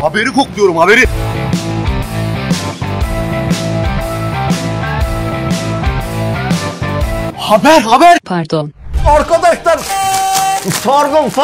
Haberi kokluyorum, haberi. Haber. Pardon. Arkadaşlar. Pardon.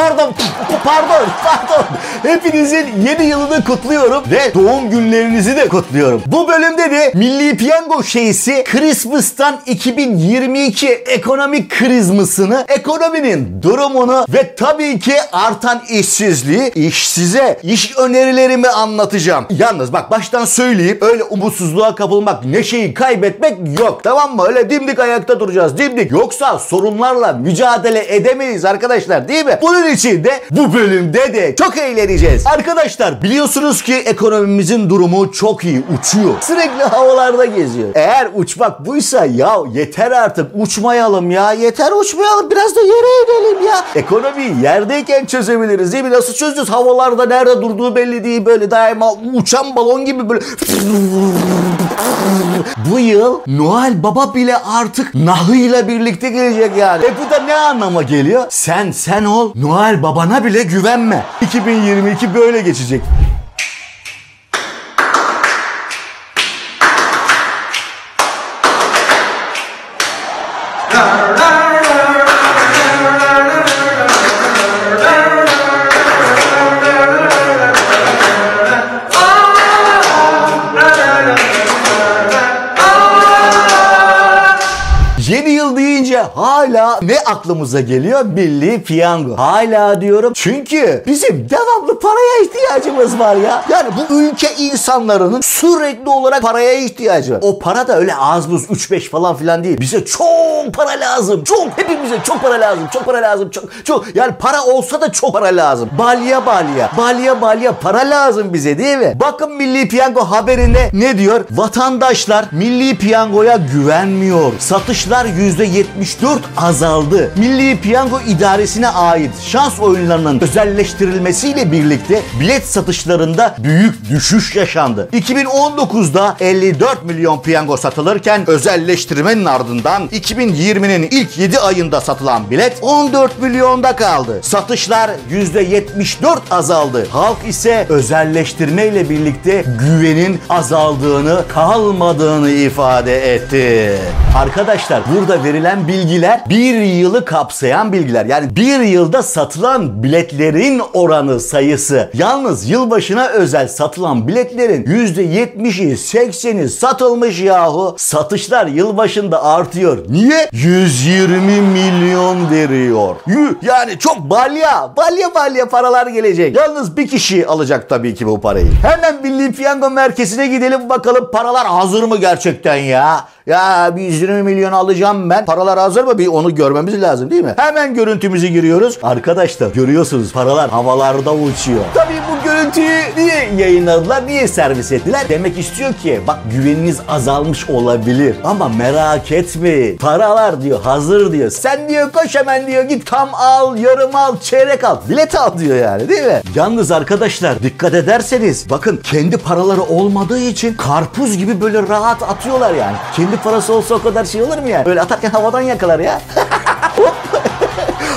Hepinizin yeni yılını kutluyorum ve doğum günlerinizi de kutluyorum. Bu bölümde de Milli Piyango şeysi Christmas'tan 2022 ekonomik krizmasını, ekonominin durumunu ve tabii ki artan işsizliği, işsize iş önerilerimi anlatacağım. Yalnız bak baştan söyleyeyim, öyle umutsuzluğa kapılmak, neşeyi kaybetmek yok. Tamam mı? Öyle dimdik ayakta duracağız. Dimdik. Yoksa sorunlarla mücadele edemeyiz arkadaşlar. Değil mi? Bunun için de bu bölümde de çok eğleneceğiz. Arkadaşlar biliyorsunuz ki ekonomimizin durumu çok iyi. Uçuyor. Sürekli havalarda geziyor. Eğer uçmak buysa ya yeter artık uçmayalım ya. Yeter uçmayalım. Biraz da yere inelim ya. Ekonomiyi yerdeyken çözebiliriz değil mi? Nasıl çözeceğiz? Havalarda nerede durduğu belli değil. Böyle daima uçan balon gibi böyle. Bu yıl Noel Baba bile artık nahıyla birlikte gelecek yani. Bu da ne anlama geliyor? Sen ol, Noel Babana bile güvenme. 2022 böyle geçecek. Yeni yıl deyince hala ne aklımıza geliyor? Milli Piyango. Hala diyorum çünkü bizim devamlı paraya ihtiyacımız var ya. Yani bu ülke insanların sürekli olarak paraya ihtiyacı var. O para da öyle az buz 3-5 falan filan değil. Bize çok para lazım. Çok. Hepimize çok para lazım. Çok para lazım. Çok. Yani para olsa da çok para lazım. Balya para lazım bize değil mi? Bakın Milli Piyango haberinde ne diyor? Vatandaşlar Milli Piyango'ya güvenmiyor. Satışlar %74 azaldı. Milli Piyango İdaresi'ne ait şans oyunlarının özelleştirilmesiyle birlikte bilet satışlarında büyük düşüş yaşandı. 2019'da 54 milyon piyango satılırken özelleştirmenin ardından 2020'nin ilk 7 ayında satılan bilet 14 milyonda kaldı. Satışlar %74 azaldı. Halk ise özelleştirmeyle birlikte güvenin azaldığını, kalmadığını ifade etti. Arkadaşlar burada verilen bilgiler bir yılı kapsayan bilgiler. Yani bir yılda satılan biletlerin oranı sayısı. Yalnız yılbaşına özel satılan biletlerin %70'i 80'i satılmış yahu. Satışlar yılbaşında artıyor. Niye? 120 milyon veriyor. Yani çok balya paralar gelecek. Yalnız bir kişi alacak tabii ki bu parayı. Hemen Milli Piyango Merkezi'ne gidelim bakalım paralar hazır mı gerçekten ya? Ya bir 120 milyon alacağım ben. Paralar hazır mı? Bir onu görmemiz lazım değil mi? Hemen görüntümüzü giriyoruz. Arkadaşlar görüyorsunuz paralar havalarda uçuyor. Tabii bu görüntüyü niye yayınladılar? Niye servis ettiler? Demek istiyor ki bak güveniniz azalmış olabilir. Ama merak etmeyin. Paralar diyor hazır diyor. Sen diyor koş hemen diyor git tam al, yarım al, çeyrek al. Bilet al diyor yani değil mi? Yalnız arkadaşlar dikkat ederseniz bakın kendi paraları olmadığı için karpuz gibi böyle rahat atıyorlar yani. Kendi parası olsa o kadar şey olur mu yani? Böyle atarken havadan yakalar ya.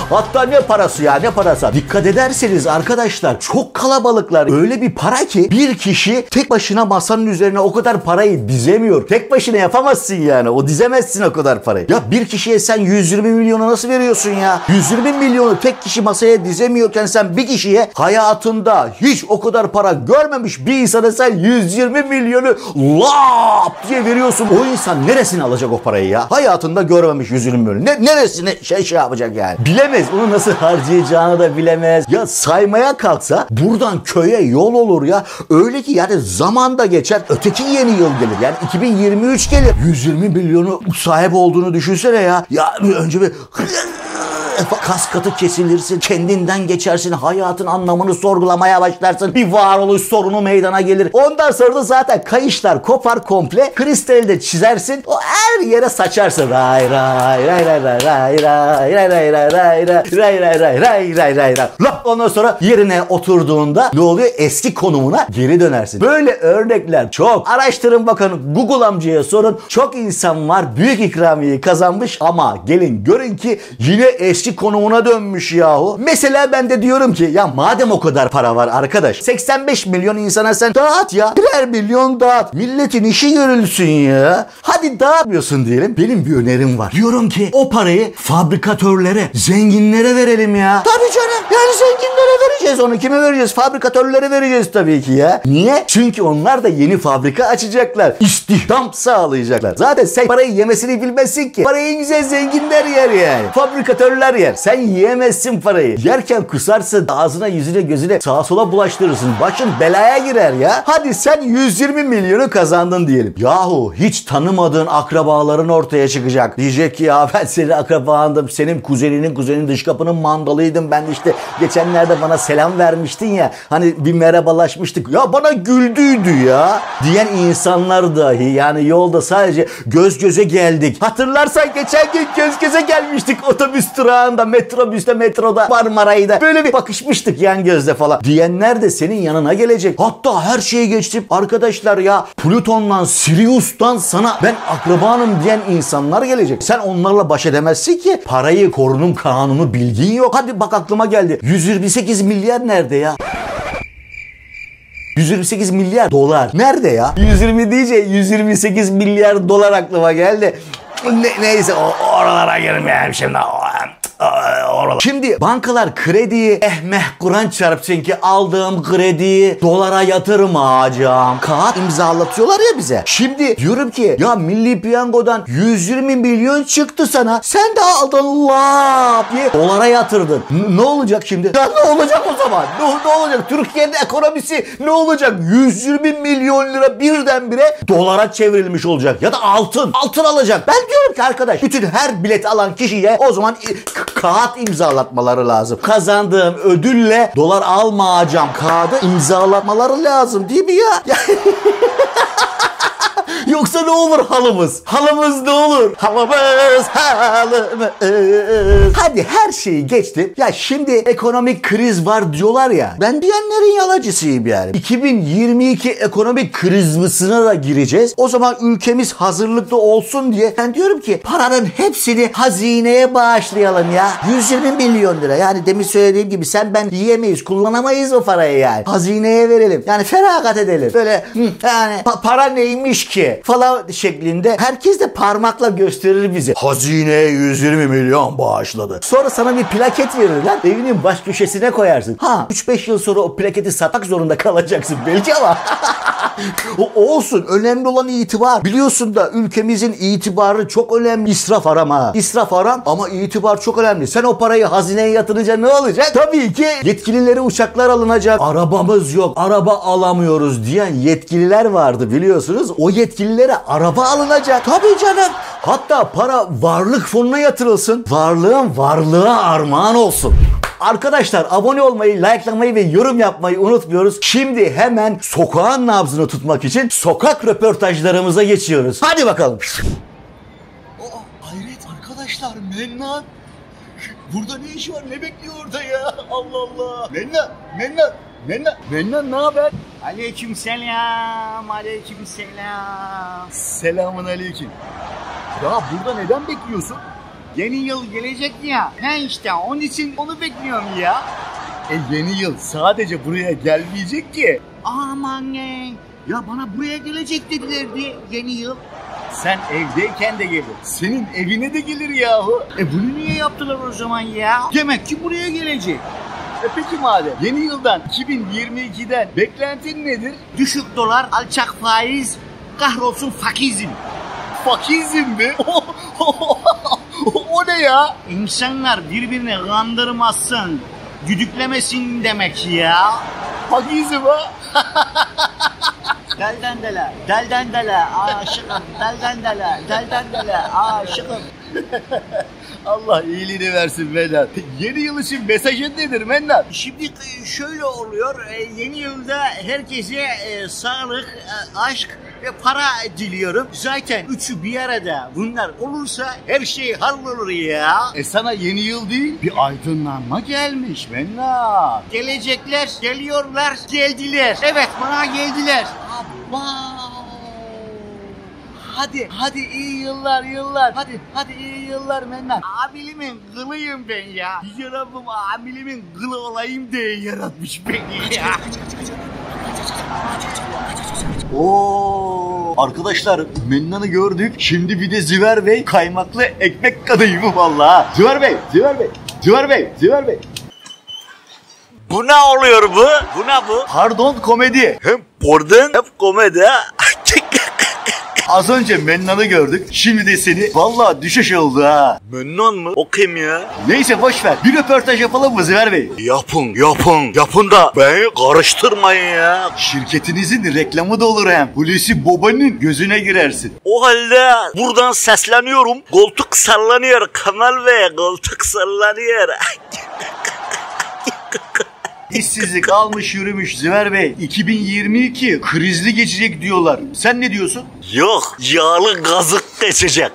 Hatta ne parası ya ne parası. Dikkat ederseniz arkadaşlar çok kalabalıklar. Öyle bir para ki bir kişi tek başına masanın üzerine o kadar parayı dizemiyor. Tek başına yapamazsın yani. O dizemezsin o kadar parayı. Ya bir kişiye sen 120 milyonu nasıl veriyorsun ya? 120 milyonu tek kişi masaya dizemiyorken sen bir kişiye hayatında hiç o kadar para görmemiş bir insana sen 120 milyonu lap diye veriyorsun. O insan neresine alacak o parayı ya? Hayatında görmemiş 120 milyonu. Neresine şey yapacak yani? Bilemez. Onu nasıl harcayacağını da bilemez. Ya saymaya kalksa buradan köye yol olur ya. Öyle ki yani zaman da geçer. Öteki yeni yıl gelir. Yani 2023 gelir. 120 milyonu sahip olduğunu düşünsene ya. Ya önce bir kas katı kesilirsin, kendinden geçersin, hayatın anlamını sorgulamaya başlarsın, bir varoluş sorunu meydana gelir. Ondan sonra da zaten kayışlar kopar komple, kristali de çizersin, o her yere saçarsın. Ray ray ray ray ray ray ray ray ray ray ray ray ray ray ray ray ray ray. Ondan sonra yerine oturduğunda ne oluyor? Eski konumuna geri dönersin. Böyle örnekler çok. Araştırın bakın, Google amcaya sorun. Çok insan var büyük ikramiyeyi kazanmış ama gelin görün ki yine eski gençlik konumuna dönmüş yahu. Mesela ben de diyorum ki ya madem o kadar para var arkadaş, 85 milyon insana sen dağıt ya. Birer milyon dağıt. Milletin işi görülsün ya. Hadi dağıtmıyorsun diyelim. Benim bir önerim var. Diyorum ki o parayı fabrikatörlere, zenginlere verelim ya. Tabii canım. Yani zenginlere vereceğiz onu. Kime vereceğiz? Fabrikatörlere vereceğiz tabii ki ya. Niye? Çünkü onlar da yeni fabrika açacaklar. İstihdam sağlayacaklar. Zaten sen parayı yemesini bilmezsin ki. Parayı en güzel zenginler yer yani. Fabrikatörler yer. Sen yiyemezsin parayı. Yerken kusarsın. Ağzına, yüzüne, gözüne sağa sola bulaştırırsın. Başın belaya girer ya. Hadi sen 120 milyonu kazandın diyelim. Yahu hiç tanımadığın akrabaların ortaya çıkacak. Diyecek ki ya ben senin akrabandım. Senin kuzeninin kuzeni dış kapının mandalıydım. Ben işte geçenlerde bana selam vermiştin ya. Hani bir merhabalaşmıştık. Ya bana güldüydü ya. Diyen insanlar dahi yani yolda sadece göz göze geldik. Hatırlarsan geçen gün göz göze gelmiştik otobüs durağında, metrobüste, metroda, Marmaray'da. Böyle bir bakışmıştık yan gözle falan. Diyenler de senin yanına gelecek. Hatta her şeyi geçtim. Arkadaşlar ya Plüton'dan, Sirius'tan sana ben akrabanım diyen insanlar gelecek. Sen onlarla baş edemezsin ki. Parayı, korunum kanunu bilgin yok. Hadi bak aklıma geldi. 128 milyar nerede ya? 128 milyar dolar. Nerede ya? 120 deyince 128 milyar dolar aklıma geldi. Neyse oralara girmeyelim şimdi. Şimdi bankalar krediyi Kur'an çarpsın ki aldığım krediyi dolara yatırmayacağım. Kağıt imzalatıyorlar ya bize. Şimdi diyorum ki ya Milli Piyango'dan 120 milyon çıktı sana. Sen de aldın lap diye dolara yatırdın. Ne olacak şimdi? Ya ne olacak o zaman? Ne olacak? Türkiye'nin ekonomisi ne olacak? 120 milyon lira birdenbire dolara çevrilmiş olacak. Ya da altın. Altın alacak. Ben diyorum ki arkadaş bütün her bilet alan kişiye o zaman kağıt imzalatmaları lazım. Kazandığım ödülle dolar almayacağım kağıdı imzalatmaları lazım değil mi ya? Yoksa ne olur halımız? Halımız ne olur? Halımız. Hadi her şeyi geçtim. Ya şimdi ekonomik kriz var diyorlar ya. Ben diyenlerin yalancısıyım yani. 2022 ekonomik krizmisine da gireceğiz. O zaman ülkemiz hazırlıklı olsun diye ben diyorum ki paranın hepsini hazineye bağışlayalım ya. 120 milyon lira. Yani demin söylediğim gibi sen ben yiyemeyiz, kullanamayız o parayı yani. Hazineye verelim. Yani feragat edelim. Böyle yani para neymiş ki falan şeklinde herkes de parmakla gösterir bize. Hazineye 120 milyon bağışladı. Sonra sana bir plaket verirler. Evinin baş köşesine koyarsın. 3-5 yıl sonra o plaketi satmak zorunda kalacaksın belki ama olsun. Önemli olan itibar. Biliyorsun da ülkemizin itibarı çok önemli. İsraf arama. İsraf aram ama itibar çok önemli. Sen o parayı hazineye yatırınca ne olacak? Tabii ki yetkililere uçaklar alınacak. Arabamız yok. Araba alamıyoruz diyen yetkililer vardı biliyorsunuz. O yetkililere araba alınacak. Tabii canım. Hatta para varlık fonuna yatırılsın. Varlığın varlığa armağan olsun. Arkadaşlar abone olmayı, likelamayı ve yorum yapmayı unutmuyoruz. Şimdi hemen sokağın nabzını tutmak için sokak röportajlarımıza geçiyoruz. Hadi bakalım. Hayret arkadaşlar, Mennan. Burada ne işi var? Ne bekliyor orada ya? Allah Allah. Mennan ne haber? Aleykümselam. Aleykümselam. Selamun aleyküm. Ya burada neden bekliyorsun? Yeni yıl gelecek ya. Ne işte onun için onu bekliyorum ya. Yeni yıl sadece buraya gelmeyecek ki. Aman ne? Ya bana buraya gelecek dedilerdi yeni yıl. Sen evdeyken de gelir. Senin evine de gelir yahu. Bunu niye yaptılar o zaman ya? Demek ki buraya gelecek. Peki madem yeni yıldan 2022'den beklentin nedir? Düşük dolar, alçak faiz, kahrolsun fakizm. Fakizm mi? O ne ya? İnsanlar birbirini kandırmasın, güdüklemesin demek ya. Fakizm ha? Delden dele, aşıkım, delden dele, aşıkım. Allah iyiliğini versin Mennan. Yeni yıl için mesajın nedir Mennan? Şimdi şöyle oluyor, yeni yılda herkese sağlık, aşk ve para diliyorum. Zaten üçü bir arada bunlar olursa her şey hallolur ya. Sana yeni yıl değil bir aydınlanma gelmiş Mennan. Gelecekler, geliyorlar, geldiler. Evet bana geldiler. Hadi iyi yıllar. Hadi iyi yıllar Mennan. Amilimin kılıyım ben ya. Yüce Rabbim amilimin kılı olayım diye yaratmış beni ya. Oo, arkadaşlar Mennan'ı gördük. Şimdi bir de Ziver Bey kaymaklı ekmek kadayıfı vallahi. Ziver Bey. Bu ne oluyor bu? Bu ne bu? Pardon komedi. Hem pardon hem komedi. Az önce Mennan'ı gördük. Şimdi de seni vallahi düşüş oldu ha. Mennan mı? O kim ya? Neyse boş ver. Bir röportaj yapalım mı Ziver Bey? Yapın da beni karıştırmayın ya. Şirketinizin reklamı da olur hem. Hulusi Baba'nın gözüne girersin. O halde buradan sesleniyorum. Koltuk sallanıyor Kemal Bey. Koltuk sallanıyor. İşsizlik almış yürümüş Ziver Bey. 2022 krizli geçecek diyorlar. Sen ne diyorsun? Yok, yağlı gazık geçecek.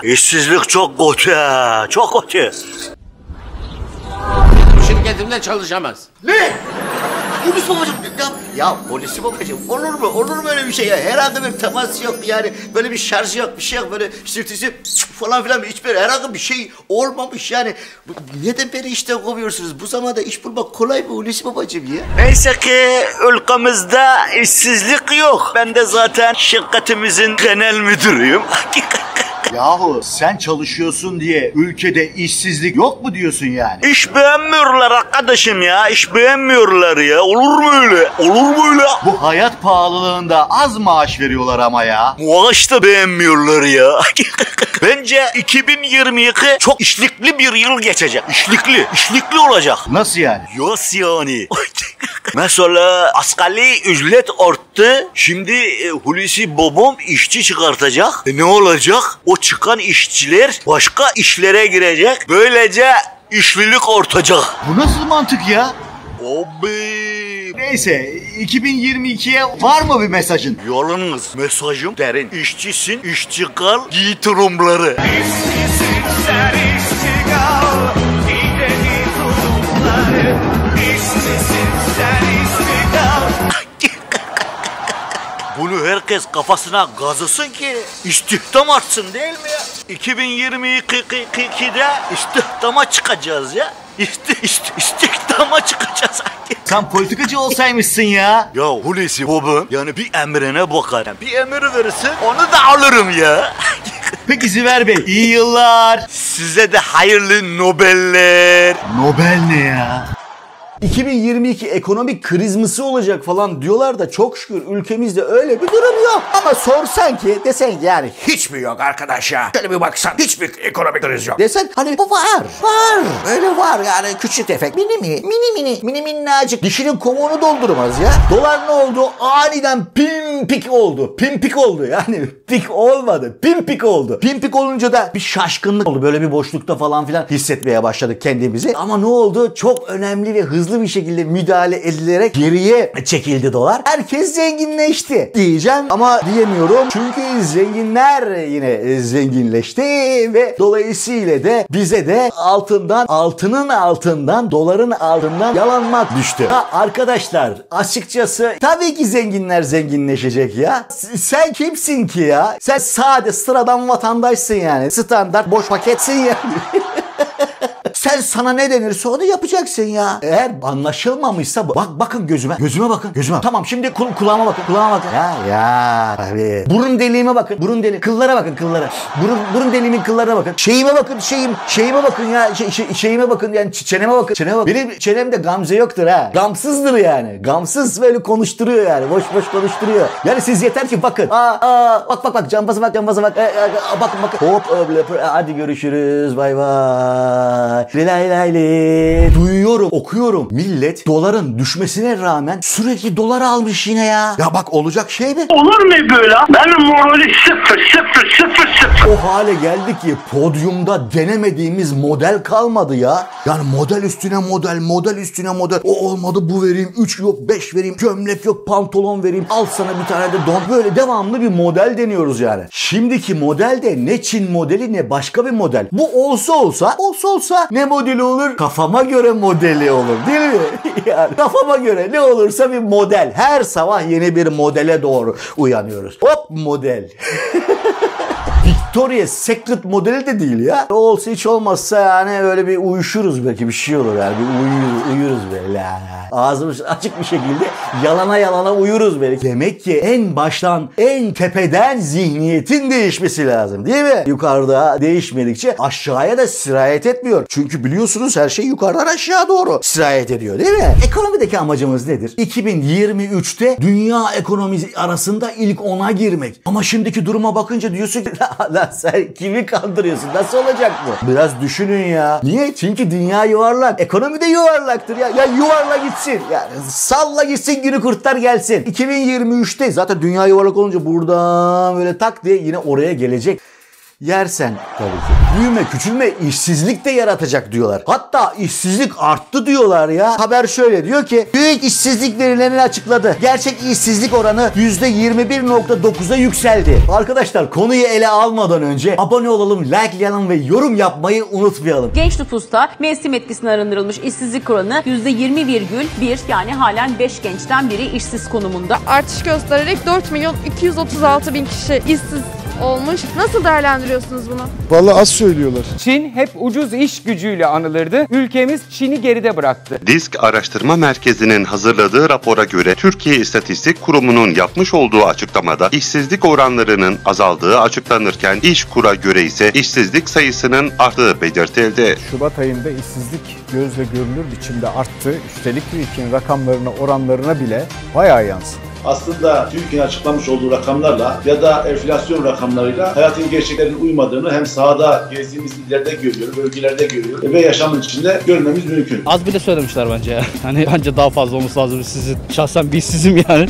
İşsizlik çok kötü. Çok kötü. Şirketimde çalışamaz. Ne? Polis babacığım ya polis babacığım olur mu öyle bir şey ya, herhangi bir temas yok yani, böyle bir şarj yok, bir şey yok, böyle sırtısı falan filan, hiç böyle herhangi bir şey olmamış yani. Neden beni işten kovuyorsunuz? Bu zamanda iş bulmak kolay mı polis babacığım ya? Neyse ki ülkemizde işsizlik yok. Ben de zaten şirketimizin genel müdürüyüm. Yahu sen çalışıyorsun diye ülkede işsizlik yok mu diyorsun yani? İş beğenmiyorlar arkadaşım ya. İş beğenmiyorlar ya. Olur mu öyle? Bu hayat pahalılığında az maaş veriyorlar ama ya. Maaş da beğenmiyorlar ya. Bence 2022 çok işlikli bir yıl geçecek. İşlikli olacak. Nasıl yani? Nasıl yani? Mesela asgari ücret arttı. Şimdi Hulusi babam işçi çıkartacak. Ne olacak? O çıkan işçiler başka işlere girecek. Böylece işlilik artacak. Bu nasıl mantık ya? Abi. Neyse 2022'ye var mı bir mesajın? Yalnız mesajım derin. İşçisin, işçi kal, giy tulumları. İşçisin, sen işçi kal, giy tulumları. İşçisin, sen işçi kal. Bunu herkes kafasına gazısın ki istihdam artsın değil mi ya? 2022'de istihdama çıkacağız ya. İstihdama çıkacağız. Sen politikacı olsaymışsın ya. Ya Hulusi baba yani bir emrine bakar. Yani bir emir verirsin onu da alırım ya. Peki Ziver Bey iyi yıllar. Size de hayırlı Nobeller. Nobel ne ya? 2022 ekonomik krizmisi olacak falan diyorlar da çok şükür ülkemizde öyle bir durum yok. Ama sorsan ki desen yani hiç mi yok arkadaş ya? Şöyle bir baksan hiçbir ekonomik kriz yok. Desen hani bu var. Öyle var yani küçük tefek. Mini minnacık. Dişinin kovuğunu doldurmaz ya. Dolar ne oldu? Aniden pimpik oldu yani. Pik olmadı. Pimpik oldu. Pimpik olunca da bir şaşkınlık oldu. Böyle bir boşlukta falan filan hissetmeye başladık kendimizi. Ama ne oldu? Çok önemli ve hızlı bir şekilde müdahale edilerek geriye çekildi dolar. Herkes zenginleşti diyeceğim ama diyemiyorum. Çünkü zenginler yine zenginleşti ve dolayısıyla de bize de altının altından doların altından yalanmak düştü. Arkadaşlar açıkçası tabii ki zenginler zenginleşecek ya. Sen kimsin ki ya? Sen sade sıradan vatandaşsın yani. Standart boş paketsin yani. Sen sana ne denirse onu yapacaksın ya. Eğer anlaşılmamışsa bakın gözüme bakın. Tamam şimdi kulağıma bakın. Ya abi. Burun deliğime bakın. Kıllara bakın. Burun deliğimin kıllarına bakın. Şeyime bakın. Şeyime bakın ya. Şeyime bakın yani çeneme bakın. Benim çenemde gamze yoktur ha. Gamsızdır yani. Gamsız böyle konuşturuyor yani. Boş konuşturuyor. Yani siz yeter ki bakın. Bak cambaza bak. Bakın. Hop hadi görüşürüz. Bay bay. Duyuyorum, okuyorum. Millet doların düşmesine rağmen sürekli dolar almış yine ya. Ya bak olacak şey mi? Olur mu böyle? Benim morali sıfır. O hale geldi ki podyumda denemediğimiz model kalmadı ya. Yani model üstüne model. O olmadı bu vereyim, 3 yok 5 vereyim, gömlek yok pantolon vereyim, al sana bir tane de don. Böyle devamlı bir model deniyoruz yani. Şimdiki model de ne Çin modeli ne başka bir model. Bu olsa ne ne modeli olur? Kafama göre modeli olur değil mi? Yani kafama göre ne olursa bir model. Her sabah yeni bir modele doğru uyanıyoruz. Hop model. Victoria's Secret modeli de değil ya. Olsa hiç olmazsa yani böyle bir uyuşuruz belki, bir şey olur yani. Bir uyuruz böyle. Ağzımız açık bir şekilde yalana uyuruz belki. Demek ki en baştan, en tepeden zihniyetin değişmesi lazım değil mi? Yukarıda değişmedikçe aşağıya da sirayet etmiyor. Çünkü biliyorsunuz her şey yukarıdan aşağı doğru sirayet ediyor değil mi? Ekonomideki amacımız nedir? 2023'te dünya ekonomisi arasında ilk 10'a girmek. Ama şimdiki duruma bakınca diyorsun ki sen kimi kandırıyorsun? Nasıl olacak bu? Biraz düşünün ya. Niye? Çünkü dünya yuvarlak. Ekonomi de yuvarlaktır ya. Ya yuvarla gitsin. Yani salla gitsin, günü kurtar gelsin. 2023'te zaten dünya yuvarlak olunca buradan böyle tak diye yine oraya gelecek. Yersen tabii ki. Büyüme, küçülme, işsizlik de yaratacak diyorlar. Hatta işsizlik arttı diyorlar ya. Haber şöyle diyor ki büyük işsizlik verilerini açıkladı. Gerçek işsizlik oranı %21.9'a yükseldi. Arkadaşlar konuyu ele almadan önce abone olalım, likelayalım ve yorum yapmayı unutmayalım. Genç nüfusta mevsim etkisinden arındırılmış işsizlik oranı %20,1, yani halen 5 gençten biri işsiz konumunda. Artış göstererek 4.236.000 kişi işsiz olmuş. Nasıl değerlendiriyorsunuz bunu? Vallahi az söylüyorlar. Çin hep ucuz iş gücüyle anılırdı. Ülkemiz Çin'i geride bıraktı. Disk Araştırma Merkezi'nin hazırladığı rapora göre Türkiye İstatistik Kurumu'nun yapmış olduğu açıklamada işsizlik oranlarının azaldığı açıklanırken İşkur'a göre ise işsizlik sayısının arttığı belirtildi. Şubat ayında işsizlik gözle görülür biçimde arttı. Üstelik TÜİK'in rakamlarına, oranlarına bile bayağı yansıdı. Aslında TÜİK'in açıklamış olduğu rakamlarla ya da enflasyon rakamlarıyla hayatın gerçeklerinin uymadığını hem sahada gezdiğimiz illerde görüyoruz, bölgelerde görüyoruz ve yaşamın içinde görmemiz mümkün. Az bile söylemişler bence ya. Hani bence daha fazla olması lazım sizin. Şahsen bir işsizim yani.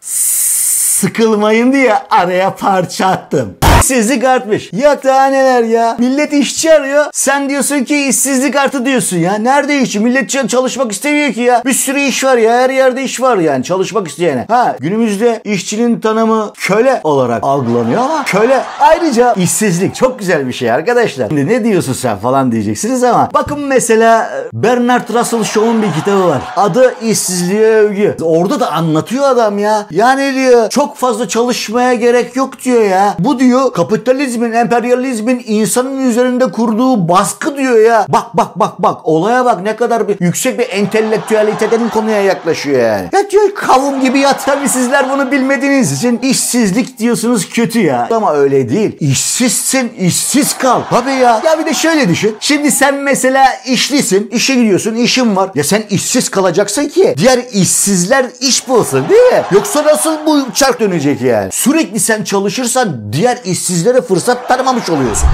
Sıkılmayın diye araya parça attım. İşsizlik artmış. Ya daha neler ya. Millet işçi arıyor. Sen diyorsun ki işsizlik arttı diyorsun ya. Nerede işçi? Millet çalışmak istemiyor ki ya. Bir sürü iş var ya. Her yerde iş var yani. Çalışmak isteyene. Günümüzde işçinin tanımı köle olarak algılanıyor ama köle ayrıca işsizlik. Çok güzel bir şey arkadaşlar. Şimdi ne diyorsun sen falan diyeceksiniz ama bakın mesela Bernard Russell Shaw'un bir kitabı var. Adı İşsizliğe Övgü. Orada da anlatıyor adam ya. Yani diyor çok fazla çalışmaya gerek yok diyor ya. Bu diyor kapitalizmin, emperyalizmin insanın üzerinde kurduğu baskı diyor ya. Bak. Olaya bak, ne kadar bir yüksek bir entelektüeliteden konuya yaklaşıyor yani. Ya diyor kavun gibi yat. Tabii sizler bunu bilmediğiniz için işsizlik diyorsunuz kötü ya. Ama öyle değil. İşsizsin, işsiz kal. Tabii ya. Ya bir de şöyle düşün. Şimdi sen mesela işlisin, işe gidiyorsun, işin var. Ya sen işsiz kalacaksın ki diğer işsizler iş bulsun değil mi? Yoksa nasıl bu çark dönecek yani? Sürekli sen çalışırsan diğer işsizlere fırsat tanımamış oluyorsun.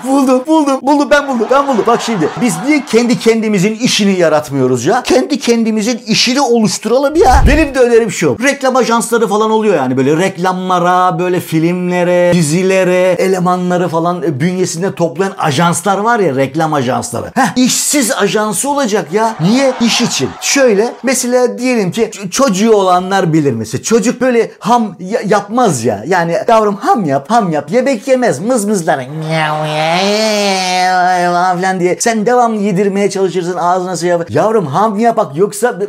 Buldum. Bak şimdi biz niye kendi kendimizin işini yaratmıyoruz ya? Kendi kendimizin işini oluşturalım ya. Benim de önerim şu. Reklam ajansları falan oluyor yani, böyle reklamlara, böyle filmlere, dizilere, elemanları falan bünyesinde toplayan ajanslar var ya, reklam ajansları. İşsiz ajansı olacak ya. Niye? İş için. Şöyle mesela diyelim ki çocuğu olanlar bilir mesela. Çocuk böyle ham yapmaz ya. Yani yavrum ham yap. Yemek yemez. Mızmızlar. Falan diye. Sen devamlı yedirmeye çalışırsın. Ağzına şey yap. Yavrum ham yap bak, yoksa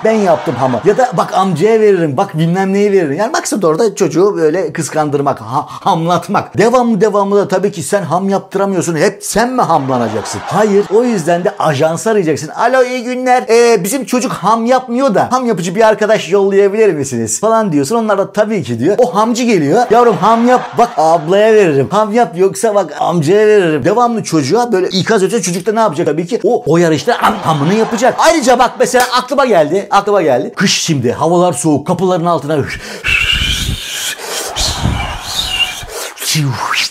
ben yaptım hamı. Ya da bak amcaya veririm. Bak bilmem neyi veririm. Yani maksat orada çocuğu böyle kıskandırmak, hamlatmak. Devamlı da tabii ki sen ham yaptıramıyorsun. Hep sen mi hamlanacaksın? Hayır. O yüzden de ajans arayacaksın. Alo iyi günler. Bizim çocuk ham yapmıyor da ham yapıcı bir arkadaş yollayabilir misiniz? Falan diyorsun. Onlar da tabii ki diyor. O hamcı geliyor. Yavrum ham yap. Bak ablaya veririm. Ham yap, yoksa bak amcaya veririm. Devamlı çocuğa böyle ikaz edecek. Çocuk da ne yapacak? Tabii ki o yarışta hamını yapacak. Ayrıca bak mesela aklıma geldi. Kış şimdi. Havalar soğuk. Kapıların altına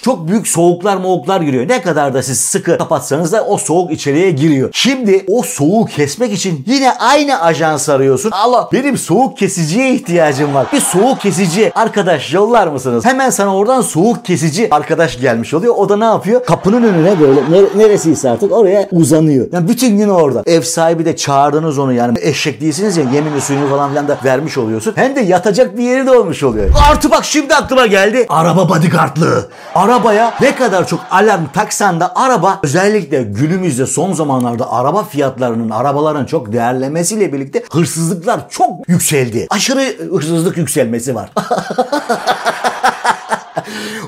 çok büyük soğuklar giriyor. Ne kadar da siz sıkı kapatsanız da o soğuk içeriye giriyor. Şimdi o soğuğu kesmek için yine aynı ajans arıyorsun. Allah, benim soğuk kesiciye ihtiyacım var. Bir soğuk kesici arkadaş yollar mısınız? Hemen sana oradan soğuk kesici arkadaş gelmiş oluyor. O da ne yapıyor? Kapının önüne böyle neresiyse artık oraya uzanıyor. Yani bütün gün orada. Ev sahibi de çağırdınız onu, yani eşek değilsiniz ya, yemin suyunu falan filan da vermiş oluyorsun. Hem de yatacak bir yeri de olmuş oluyor. Artı bak şimdi aklıma geldi. Araba bodyguardlığı. Arabaya ne kadar çok alarm taksan da araba, özellikle günümüzde son zamanlarda araba fiyatlarının, arabaların çok değerlemesiyle birlikte hırsızlıklar çok yükseldi. Aşırı hırsızlık yükselmesi var.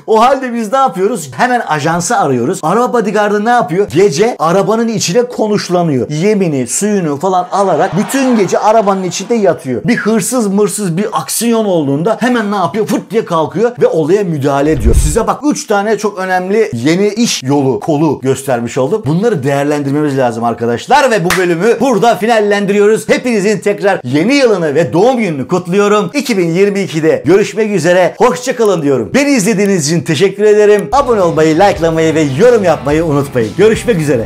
O halde biz ne yapıyoruz? Hemen ajansı arıyoruz. Araba bodyguardı ne yapıyor? Gece arabanın içine konuşlanıyor. Yemini, suyunu falan alarak bütün gece arabanın içinde yatıyor. Bir hırsız bir aksiyon olduğunda hemen ne yapıyor? Fırt diye kalkıyor ve olaya müdahale ediyor. Size bak 3 tane çok önemli yeni iş kolu göstermiş oldum. Bunları değerlendirmemiz lazım arkadaşlar ve bu bölümü burada finallendiriyoruz. Hepinizin tekrar yeni yılını ve doğum gününü kutluyorum. 2022'de görüşmek üzere. Hoşçakalın diyorum. Beni izlediğiniz için teşekkür ederim. Abone olmayı, likelamayı ve yorum yapmayı unutmayın. Görüşmek üzere.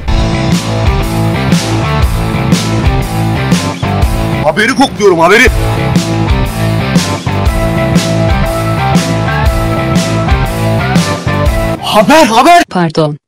Haberi kokluyorum, haberi. Haber. Pardon.